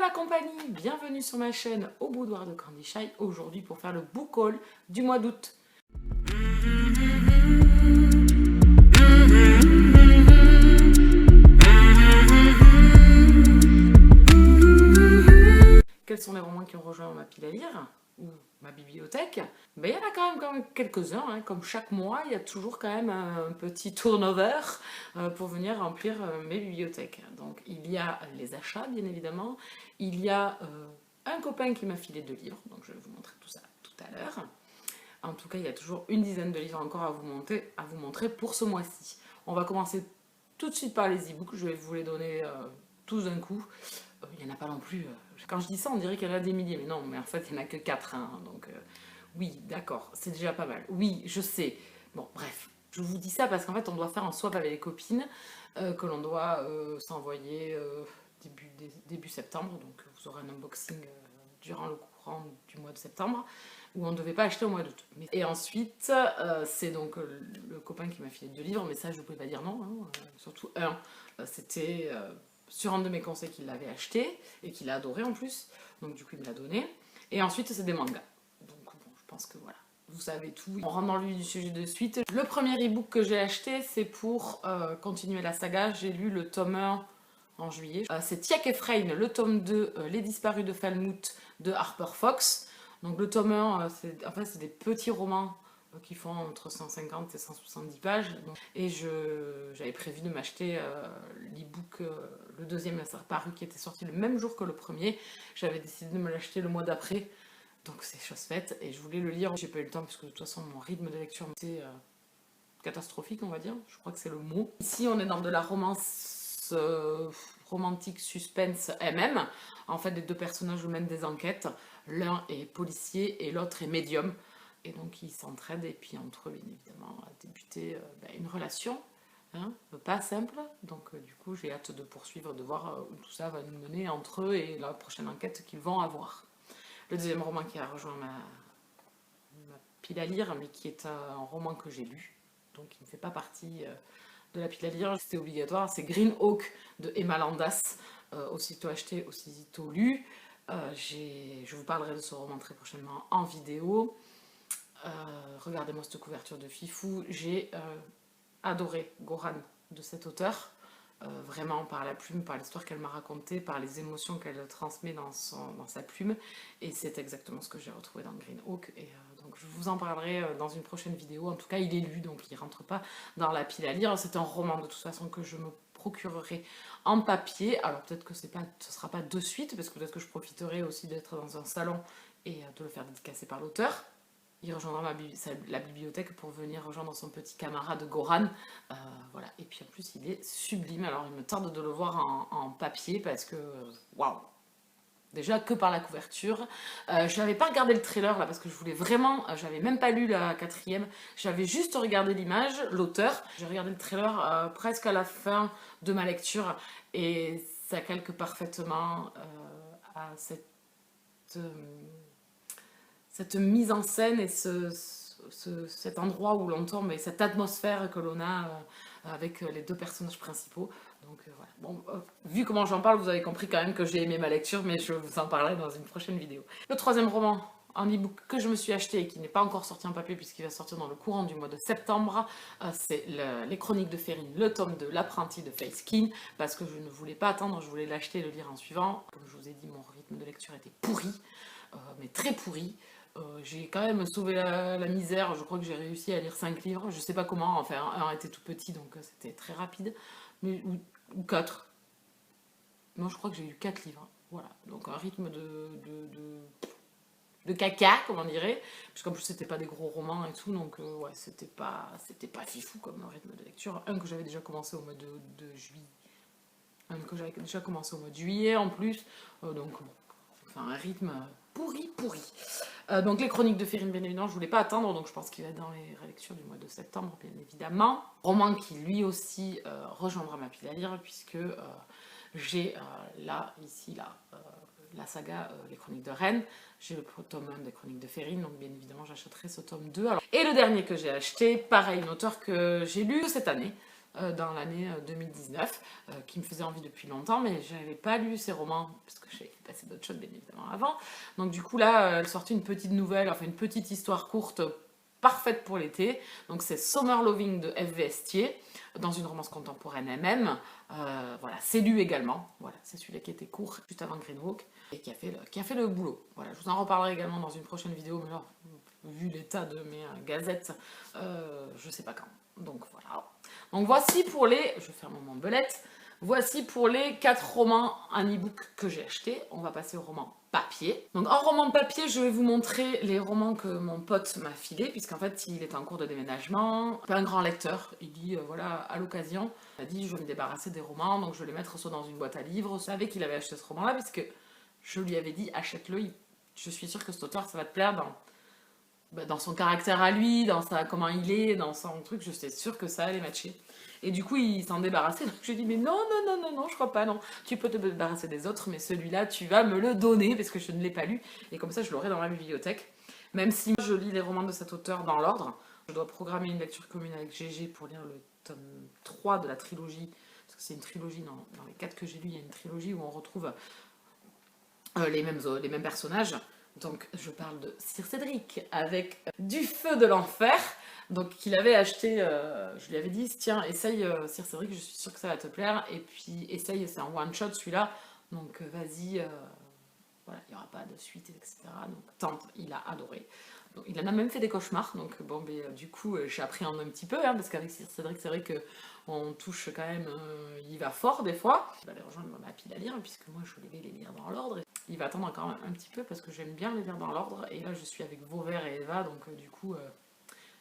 la compagnie, bienvenue sur ma chaîne Au Boudoir de Candy Shy, aujourd'hui pour faire le book haul du mois d'août. Quels sont les romans qui ont rejoint ma pile à lire ou ma bibliothèque? Ben, il y en a quand même quelques-uns, hein. Comme chaque mois, il y a toujours quand même un petit turnover pour venir remplir mes bibliothèques. Donc il y a les achats, bien évidemment, il y a un copain qui m'a filé 2 livres, donc je vais vous montrer tout ça tout à l'heure. En tout cas, il y a toujours une dizaine de livres encore à vous montrer pour ce mois-ci. On va commencer tout de suite par les e-books, je vais vous les donner tous d'un coup. Il n'y en a pas non plus. Quand je dis ça, on dirait qu'il y en a des milliers, mais non, mais en fait, il n'y en a que 4. Hein, donc, oui, d'accord, c'est déjà pas mal. Oui, je sais. Bon, bref, je vous dis ça parce qu'en fait, on doit faire un swap avec les copines que l'on doit s'envoyer début septembre. Donc, vous aurez un unboxing durant le courant du mois de septembre où on ne devait pas acheter au mois d'août. Et ensuite, c'est donc le copain qui m'a filé 2 livres, mais ça, je ne pouvais pas dire non, hein, surtout un. C'était sur un de mes conseils qu'il l'avait acheté et qu'il a adoré en plus, donc du coup il me l'a donné. Et ensuite c'est des mangas, donc bon, je pense que voilà, vous savez tout. On rentre dans le vif du sujet de suite. Le premier e-book que j'ai acheté, c'est pour continuer la saga. J'ai lu le tome 1 en juillet. C'est Tiek et Freyne, le tome 2, Les disparus de Falmouth de Harper Fox. Donc le tome 1, c'est des petits romans qui font entre 150 et 170 pages. Et j'avais prévu de m'acheter l'e-book, le deuxième paru qui était sorti le même jour que le premier. J'avais décidé de me l'acheter le mois d'après, donc c'est chose faite. Et je voulais le lire, j'ai pas eu le temps puisque de toute façon mon rythme de lecture était catastrophique, on va dire. Je crois que c'est le mot. Ici on est dans de la romance romantique suspense MM. En fait, les deux personnages mènent des enquêtes. L'un est policier et l'autre est médium. Et donc ils s'entraident et puis entre eux, bien évidemment, a débuté une relation, hein, pas simple. Donc du coup, j'ai hâte de poursuivre, de voir où tout ça va nous mener entre eux et la prochaine enquête qu'ils vont avoir. Le deuxième roman qui a rejoint ma pile à lire, mais qui est un roman que j'ai lu, donc qui ne fait pas partie de la pile à lire, c'était obligatoire, c'est Green Hawk de Emma Landas, aussitôt acheté, aussitôt lu. Je vous parlerai de ce roman très prochainement en vidéo. Regardez-moi cette couverture de Fifou. J'ai adoré Goran de cet auteur, vraiment par la plume, par l'histoire qu'elle m'a racontée, par les émotions qu'elle transmet dans sa plume, et c'est exactement ce que j'ai retrouvé dans Green Hawk. Et donc je vous en parlerai dans une prochaine vidéo. En tout cas, il est lu, donc il ne rentre pas dans la pile à lire. C'est un roman de toute façon que je me procurerai en papier. Alors peut-être que ce ne sera pas de suite, parce que peut-être que je profiterai aussi d'être dans un salon et de le faire dédicacer par l'auteur. Il rejoindra la bibliothèque pour venir rejoindre son petit camarade Goran. Voilà. Et puis en plus, il est sublime. Alors, il me tarde de le voir en papier parce que, waouh! Déjà que par la couverture. Je n'avais pas regardé le trailer là parce que je voulais vraiment. J'avais même pas lu la 4e. J'avais juste regardé l'image, l'auteur. J'ai regardé le trailer presque à la fin de ma lecture et ça calque parfaitement à cette mise en scène et cet endroit où l'on tombe et cette atmosphère que l'on a avec les deux personnages principaux. Donc voilà. Bon, vu comment j'en parle, vous avez compris quand même que j'ai aimé ma lecture, mais je vous en parlerai dans une prochaine vidéo. Le troisième roman en e-book que je me suis acheté et qui n'est pas encore sorti en papier puisqu'il va sortir dans le courant du mois de septembre, c'est Les Chroniques de Férine, le tome 2, L'apprenti de Fayskin, parce que je ne voulais pas attendre, je voulais l'acheter et le lire en suivant. Comme je vous ai dit, mon rythme de lecture était pourri, mais très pourri. J'ai quand même sauvé la misère, je crois que j'ai réussi à lire 5 livres, je sais pas comment, enfin un était tout petit donc c'était très rapide, mais, ou 4. Non, je crois que j'ai eu 4 livres, voilà, donc un rythme de caca, comme on dirait, puisqu'en plus c'était pas des gros romans et tout, donc ouais, c'était pas fifou comme rythme de lecture. Un que j'avais déjà commencé au mois de juillet, un que j'avais déjà commencé au mois de juillet en plus, donc bon, enfin un rythme pourri. Donc les Chroniques de Férine, bien évidemment, je voulais pas attendre, donc je pense qu'il va être dans les relectures du mois de septembre, bien évidemment. Roman qui lui aussi rejoindra ma pile à lire, puisque j'ai la saga Les Chroniques de Rennes, j'ai le tome 1 des Chroniques de Férine, donc bien évidemment j'achèterai ce tome 2. Alors, et le dernier que j'ai acheté, pareil, une auteure que j'ai lu cette année, dans l'année 2019, qui me faisait envie depuis longtemps, mais je n'avais pas lu ses romans, parce que j'avais passé d'autres choses bien évidemment avant. Donc du coup là, elle sortait une petite nouvelle, enfin une petite histoire courte, parfaite pour l'été. Donc c'est Summer Loving de F.V. Estier, dans une romance contemporaine elle-même. Voilà, c'est lu également. Voilà, c'est celui-là qui était court juste avant Green Walk et qui a fait le boulot. Voilà, je vous en reparlerai également dans une prochaine vidéo, mais là, vu l'état de mes gazettes, je sais pas quand. Donc voilà. Donc voici pour les... Je vais faire mon belette. Voici pour les 4 romans en e-book que j'ai achetés. On va passer au roman papier. Donc en roman papier, je vais vous montrer les romans que mon pote m'a filés, puisqu'en fait il est en cours de déménagement. Pas un grand lecteur, il dit voilà, à l'occasion, il a dit je vais me débarrasser des romans, donc je vais les mettre soit dans une boîte à livres. Je savais qu'il avait acheté ce roman-là, puisque je lui avais dit achète-le, je suis sûre que cet auteur ça va te plaire dans son caractère à lui, comment il est, dans son truc, je suis sûre que ça allait matcher. Et du coup, il s'en débarrassait. Donc je lui ai dit, mais non, non, non, non, non, je crois pas, non. Tu peux te débarrasser des autres, mais celui-là, tu vas me le donner, parce que je ne l'ai pas lu. Et comme ça, je l'aurai dans ma bibliothèque. Même si je lis les romans de cet auteur dans l'ordre, je dois programmer une lecture commune avec GG pour lire le tome 3 de la trilogie. Parce que c'est une trilogie, dans les 4 que j'ai lus, il y a une trilogie où on retrouve les mêmes personnages. Donc je parle de Sir Cédric avec Du feu de l'enfer. Donc qu'il avait acheté, je lui avais dit tiens essaye Sir Cédric, je suis sûre que ça va te plaire. Et puis essaye, c'est un one shot celui-là. Donc vas-y, voilà, il n'y aura pas de suite, etc. Donc tente, il a adoré. Donc, il en a même fait des cauchemars. Donc bon, mais, du coup j'ai appris un petit peu, hein, parce qu'avec Sir Cédric c'est vrai que on touche quand même, il va fort des fois. Je vais aller rejoindre ma pile à lire, puisque moi je vais les lire dans l'ordre. Il va attendre encore un petit peu parce que j'aime bien les lire dans l'ordre. Et là je suis avec Vauvert et Eva, donc du coup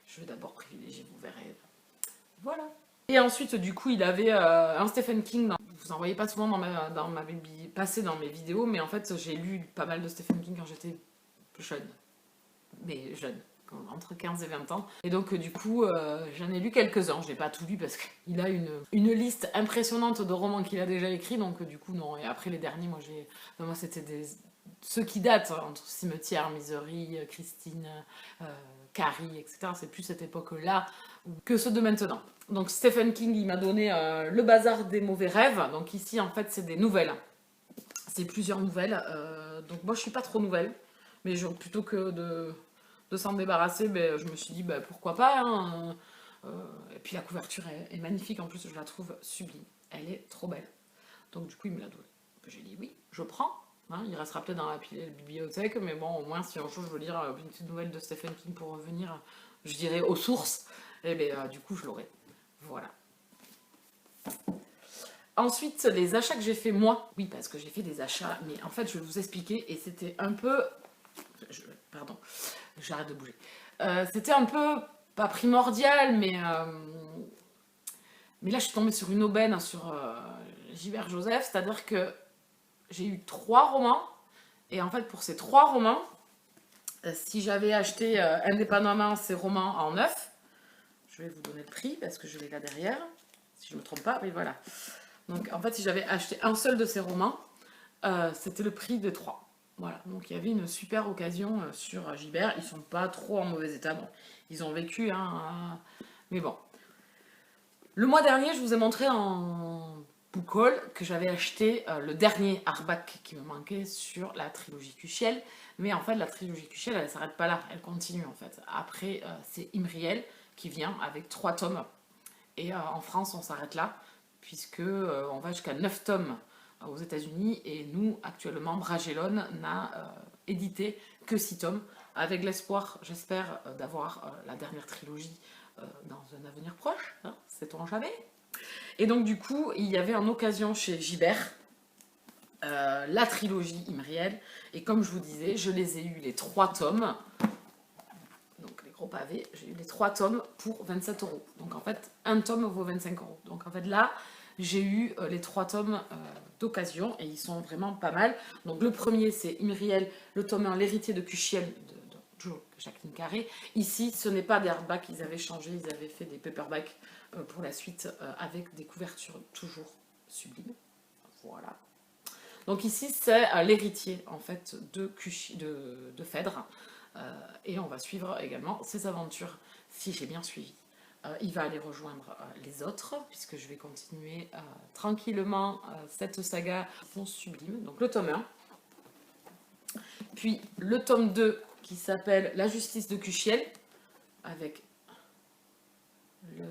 je vais d'abord privilégier Vauvert et Eva. Voilà. Et ensuite du coup il avait un Stephen King. Vous en voyez pas souvent passer dans mes vidéos, mais en fait j'ai lu pas mal de Stephen King quand j'étais jeune. Mais jeune. Entre 15 et 20 ans. Et donc du coup, j'en ai lu quelques-uns. Je n'ai pas tout lu parce qu'il a une liste impressionnante de romans qu'il a déjà écrits. Donc du coup, non. Et après les derniers, moi c'était ceux qui datent, entre Cimetière, Misery, Christine, Carrie, etc. C'est plus cette époque-là que ceux de maintenant. Donc Stephen King, il m'a donné Le Bazar des mauvais rêves. Donc ici, en fait, c'est des nouvelles. C'est plusieurs nouvelles. Donc moi, je suis pas trop nouvelle. Mais plutôt que de s'en débarrasser, ben, je me suis dit ben, pourquoi pas. Hein. Et puis la couverture est magnifique, en plus je la trouve sublime. Elle est trop belle. Donc du coup il me l'a donné. J'ai dit oui, je prends. Hein, il restera peut-être dans la bibliothèque, mais bon, au moins si un jour je veux lire une petite nouvelle de Stephen King pour revenir, je dirais aux sources, et bien du coup je l'aurai. Voilà. Ensuite, les achats que j'ai fait moi. Oui, parce que j'ai fait des achats, mais en fait je vais vous expliquer, et c'était un peu... Pardon, j'arrête de bouger. C'était un peu, pas primordial, mais là je suis tombée sur une aubaine sur Gilbert Joseph, c'est-à-dire que j'ai eu 3 romans, et en fait pour ces 3 romans, si j'avais acheté indépendamment ces romans en neuf, je vais vous donner le prix parce que je l'ai là derrière, si je ne me trompe pas, oui voilà. Donc en fait si j'avais acheté un seul de ces romans, c'était le prix de 3. Voilà, donc il y avait une super occasion sur Gilbert. Ils sont pas trop en mauvais état. Bon, ils ont vécu, hein, mais bon. Le mois dernier, je vous ai montré en book haul que j'avais acheté le dernier hardback qui me manquait sur la trilogie Cuchiel. Mais en fait, la trilogie Cuchiel, elle ne s'arrête pas là, elle continue en fait. Après, c'est Imriel qui vient avec 3 tomes. Et en France, on s'arrête là, puisque on va jusqu'à 9 tomes aux États-Unis, et nous actuellement Bragellon n'a édité que 6 tomes, avec l'espoir, j'espère, d'avoir la dernière trilogie dans un avenir proche, hein, sait-on jamais. Et donc du coup il y avait en occasion chez Gibert la trilogie Imriel, et comme je vous disais, je les ai eu les 3 tomes, donc les gros pavés, j'ai eu les 3 tomes pour 27 €. Donc en fait un tome vaut 25 €. Donc en fait là j'ai eu les 3 tomes d'occasion, et ils sont vraiment pas mal. Donc le premier c'est Imriel, le tome 1, l'héritier de Cuchiel, de Jacqueline Carré. Ici ce n'est pas des hardbacks, ils avaient changé, ils avaient fait des paperbacks pour la suite, avec des couvertures toujours sublimes. Voilà. Donc ici c'est l'héritier en fait de Phèdre, et on va suivre également ses aventures, si j'ai bien suivi, il va aller rejoindre les autres, puisque je vais continuer tranquillement cette saga Fond Sublime, donc le tome 1. Puis le tome 2 qui s'appelle La Justice de Kuchiel, avec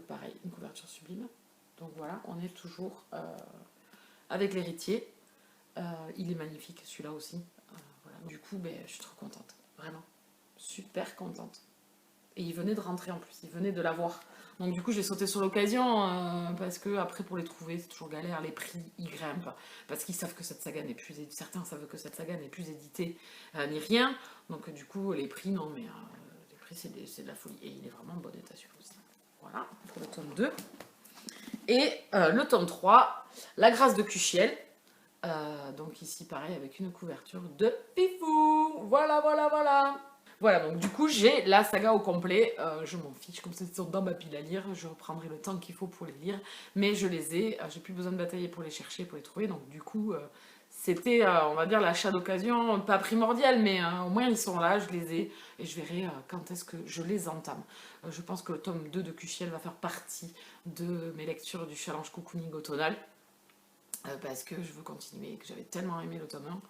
pareil, une couverture sublime. Donc voilà, on est toujours avec l'héritier. Il est magnifique celui-là aussi. Voilà. Du coup, je suis trop contente, vraiment. Super contente. Et il venait de rentrer en plus, il venait de l'avoir. Donc du coup j'ai sauté sur l'occasion parce que après pour les trouver c'est toujours galère, les prix ils grimpent parce qu'ils savent que cette saga n'est plus éditée, certains savent que cette saga n'est plus éditée ni rien. Donc du coup les prix non mais les prix c'est de la folie et il est vraiment en bon état celui-là aussi. Voilà pour le tome 2. Et le tome 3, La Grâce de Kuchiel. Donc ici pareil avec une couverture de Pifou. Voilà voilà voilà. Voilà, donc du coup, j'ai la saga au complet. Je m'en fiche, comme ça, ils sont dans ma pile à lire. Je reprendrai le temps qu'il faut pour les lire. Mais je les ai. J'ai plus besoin de batailler pour les chercher, pour les trouver. Donc du coup, c'était, on va dire, l'achat d'occasion, pas primordial, mais au moins ils sont là, je les ai. Et je verrai quand est-ce que je les entame. Je pense que le tome 2 de Kuchiel va faire partie de mes lectures du challenge cocooning automnal. Parce que je veux continuer, que j'avais tellement aimé le tome 1.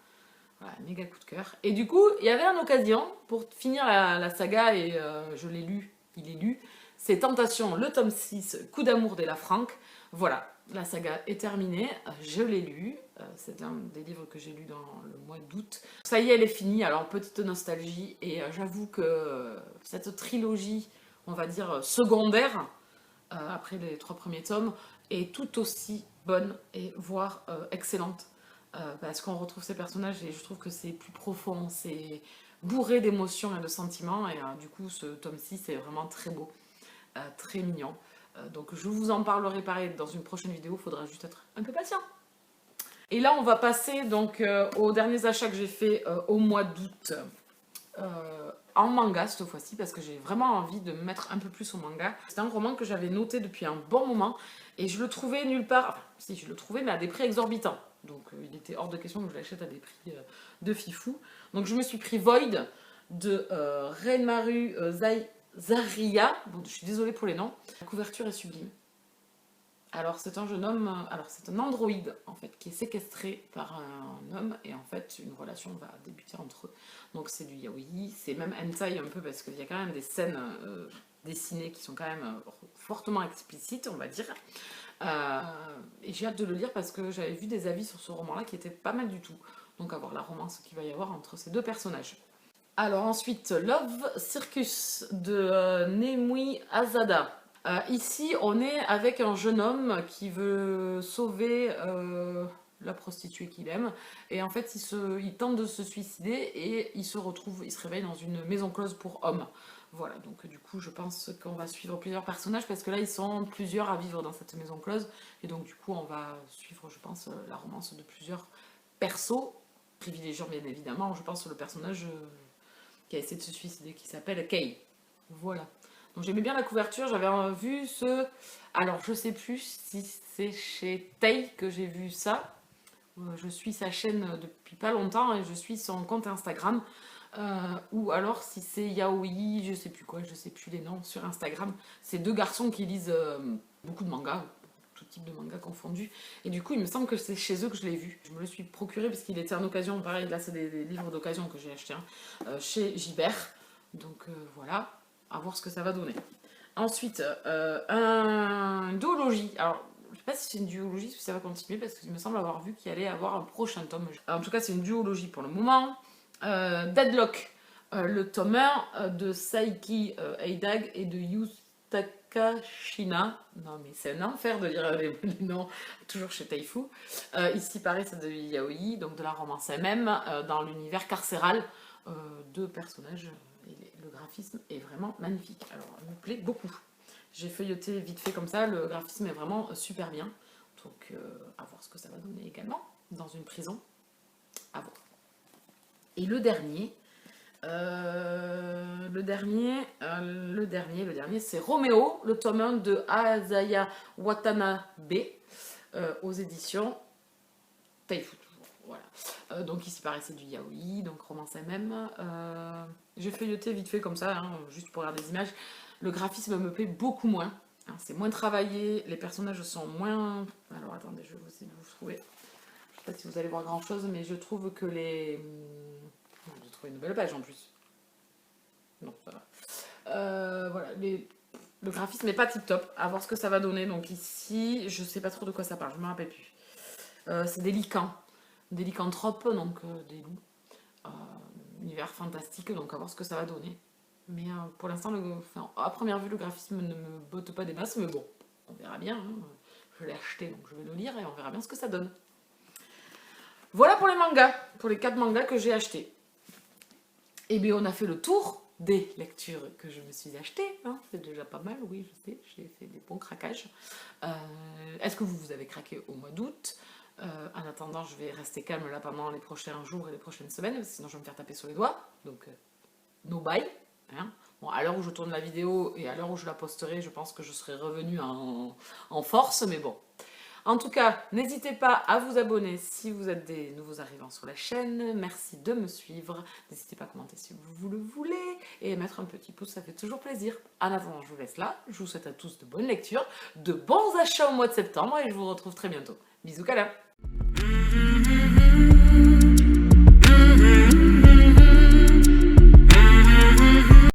Voilà, méga coup de cœur. Et du coup, il y avait une occasion pour finir la saga, et je l'ai lu, il est lu. C'est Tentation, le tome 6, Coup d'amour des Lafranc. Voilà, la saga est terminée, je l'ai lu. C'est un des livres que j'ai lu dans le mois d'août. Ça y est, elle est finie, alors petite nostalgie. Et j'avoue que cette trilogie, on va dire secondaire, après les 3 premiers tomes, est tout aussi bonne et voire excellente. Parce qu'on retrouve ces personnages et je trouve que c'est plus profond, c'est bourré d'émotions et de sentiments et du coup ce tome 6 est vraiment très beau, très mignon. Donc je vous en parlerai pareil dans une prochaine vidéo, il faudra juste être un peu patient. Et là on va passer donc aux derniers achats que j'ai fait au mois d'août. En manga cette fois-ci parce que j'ai vraiment envie de me mettre un peu plus au manga. C'est un roman que j'avais noté depuis un bon moment et je le trouvais nulle part, enfin si je le trouvais mais à des prix exorbitants. Donc il était hors de question que je l'achète à des prix de fifou. Donc je me suis pris Void de Renmaru Zaria. Bon, je suis désolée pour les noms. La couverture est sublime. Alors c'est un jeune homme, alors c'est un androïde en fait qui est séquestré par un homme et en fait une relation va débuter entre eux. Donc c'est du yaoi, c'est même hentai un peu parce qu'il y a quand même des scènes dessinées qui sont quand même fortement explicites on va dire. Et j'ai hâte de le lire parce que j'avais vu des avis sur ce roman là qui étaient pas mal du tout. Donc à voir la romance qu'il va y avoir entre ces deux personnages. Alors ensuite Love Circus de Nemui Azada. Ici, on est avec un jeune homme qui veut sauver la prostituée qu'il aime. Et en fait, il tente de se suicider et il se réveille dans une maison close pour hommes. Voilà, donc du coup, je pense qu'on va suivre plusieurs personnages parce que là, ils sont plusieurs à vivre dans cette maison close. Et donc, du coup, on va suivre, je pense, la romance de plusieurs persos, privilégiant bien évidemment, je pense, le personnage qui a essayé de se suicider, qui s'appelle Kei. Voilà. Donc j'aimais bien la couverture, j'avais vu ce... Alors je sais plus si c'est chez Tay que j'ai vu ça. Je suis sa chaîne depuis pas longtemps et je suis son compte Instagram. Ou alors si c'est Yaoi, je sais plus quoi, je sais plus les noms sur Instagram. C'est deux garçons qui lisent beaucoup de mangas, tout type de mangas confondus. Et du coup il me semble que c'est chez eux que je l'ai vu. Je me le suis procuré parce qu'il était en occasion, pareil là c'est des livres d'occasion que j'ai acheté chez Gibert. Donc voilà. À voir ce que ça va donner. Ensuite, un duologie. Alors, je ne sais pas si c'est une duologie, si ça va continuer, parce qu'il me semble avoir vu qu'il allait avoir un prochain tome. Alors, en tout cas, c'est une duologie pour le moment. Deadlock, le tome 1 de Saiki Eidag et de Yutaka Shina. Non, mais c'est un enfer de lire les noms, toujours chez Taifu. Ici, pareil, c'est de Yaoi, donc de la romance MM, dans l'univers carcéral. Deux personnages. Le graphisme est vraiment magnifique. Alors, il me plaît beaucoup. J'ai feuilleté vite fait comme ça, le graphisme est vraiment super bien. Donc, à voir ce que ça va donner également dans une prison. À voir. Et le dernier, c'est Roméo, le tome 1 de Asaya Watanabe aux éditions Taifu. Voilà. Donc ici pareil c'est du yaoi, donc romance MM. J'ai feuilleté vite fait comme ça, hein, juste pour regarder des images. Le graphisme me plaît beaucoup moins. Hein, c'est moins travaillé, les personnages sont moins... Alors attendez, je vais essayer de vous trouver. Je sais pas si vous allez voir grand chose, mais je trouve que les... J'ai trouvé une nouvelle page en plus. Non, ça va. Voilà, le graphisme n'est pas tip top, à voir ce que ça va donner. Donc ici, je sais pas trop de quoi ça parle, je me rappelle plus. C'est des lycanthropes, donc des loups. Univers fantastique, donc à voir ce que ça va donner. Mais pour l'instant, enfin, à première vue, le graphisme ne me botte pas des masses, mais bon, on verra bien. Hein. Je l'ai acheté, donc je vais le lire et on verra bien ce que ça donne. Voilà pour les mangas, pour les 4 mangas que j'ai achetés. Et bien, on a fait le tour des lectures que je me suis achetées. Hein. C'est déjà pas mal, oui, je sais, j'ai fait des bons craquages. Est-ce que vous avez craqué au mois d'août? En attendant, je vais rester calme là pendant les prochains jours et les prochaines semaines, sinon je vais me faire taper sur les doigts. Donc, no bye. Hein. Bon, à l'heure où je tourne la vidéo et à l'heure où je la posterai, je pense que je serai revenue en force, mais bon. En tout cas, n'hésitez pas à vous abonner si vous êtes des nouveaux arrivants sur la chaîne. Merci de me suivre. N'hésitez pas à commenter si vous le voulez et mettre un petit pouce, ça fait toujours plaisir. En attendant, je vous laisse là. Je vous souhaite à tous de bonnes lectures, de bons achats au mois de septembre et je vous retrouve très bientôt. Bisous câlins.